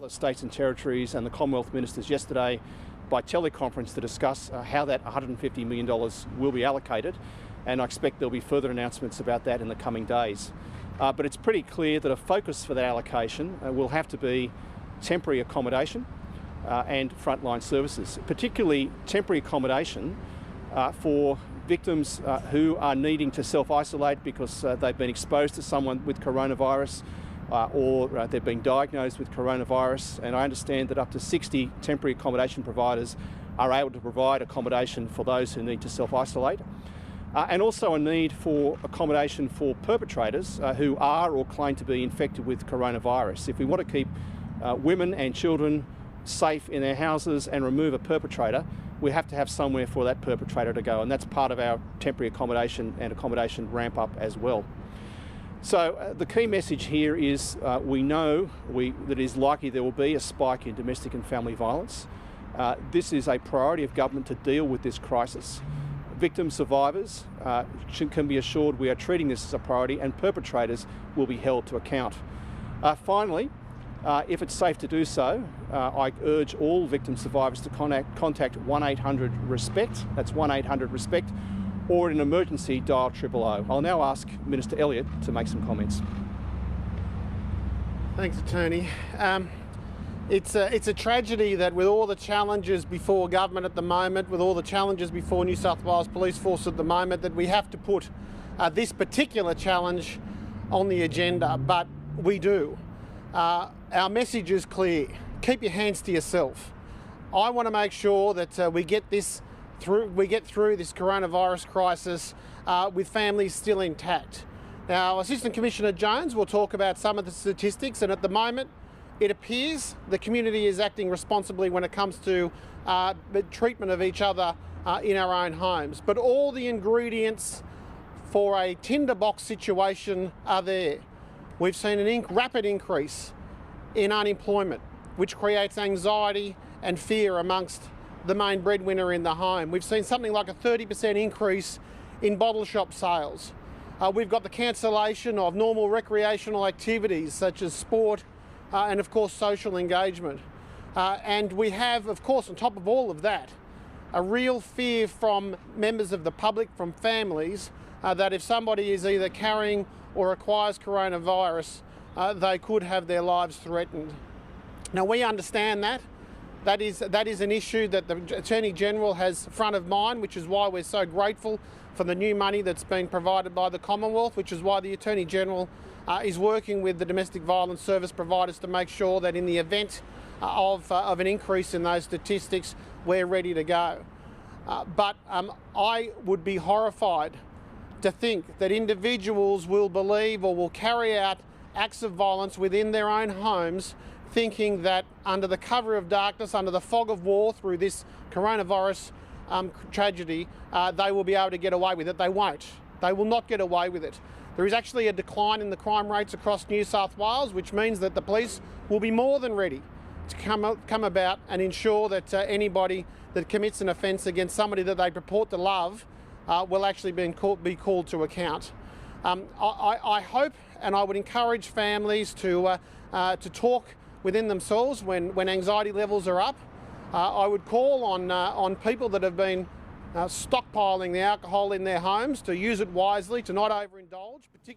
other states and territories and the Commonwealth ministers yesterday by teleconference to discuss how that $150 million will be allocated, and I expect there'll be further announcements about that in the coming days. But it's pretty clear that a focus for that allocation will have to be temporary accommodation and frontline services, particularly temporary accommodation for victims who are needing to self-isolate because they've been exposed to someone with coronavirus or they've been diagnosed with coronavirus. And I understand that up to 60 temporary accommodation providers are able to provide accommodation for those who need to self-isolate. And also a need for accommodation for perpetrators who are or claim to be infected with coronavirus. If we want to keep women and children safe in their houses and remove a perpetrator, we have to have somewhere for that perpetrator to go, and that's part of our temporary accommodation and accommodation ramp up as well. So the key message here is we know that it is likely there will be a spike in domestic and family violence. This is a priority of government to deal with this crisis. Victim survivors can be assured we are treating this as a priority, and perpetrators will be held to account. Finally, if it's safe to do so, I urge all victim survivors to contact 1-800-RESPECT, that's 1-800-RESPECT, or in an emergency dial 000. I'll now ask Minister Elliott to make some comments. Thanks, Attorney. It's a tragedy that with all the challenges before government at the moment, with all the challenges before New South Wales Police Force at the moment, that we have to put this particular challenge on the agenda, but we do. Our message is clear. Keep your hands to yourself. I want to make sure that we get through this coronavirus crisis with families still intact. Now, Assistant Commissioner Jones will talk about some of the statistics, and at the moment, it appears the community is acting responsibly when it comes to the treatment of each other in our own homes. But all the ingredients for a tinderbox situation are there. We've seen a rapid increase in unemployment, which creates anxiety and fear amongst the main breadwinner in the home. We've seen something like a 30% increase in bottle shop sales. We've got the cancellation of normal recreational activities such as sport and of course social engagement. And we have, of course, on top of all of that, a real fear from members of the public, from families, that if somebody is either carrying or acquires coronavirus, they could have their lives threatened. Now, we understand that. That is an issue that the Attorney-General has front of mind, which is why we're so grateful for the new money that's been provided by the Commonwealth, which is why the Attorney-General is working with the domestic violence service providers to make sure that in the event of an increase in those statistics, we're ready to go. But I would be horrified to think that individuals will believe or will carry out acts of violence within their own homes, thinking that under the cover of darkness, under the fog of war through this coronavirus tragedy, they will be able to get away with it. They won't. They will not get away with it. There is actually a decline in the crime rates across New South Wales, which means that the police will be more than ready to come about and ensure that anybody that commits an offence against somebody that they purport to love will actually be called to account. I hope, and I would encourage families to talk within themselves when anxiety levels are up. I would call on people that have been stockpiling the alcohol in their homes to use it wisely, to not overindulge, particularly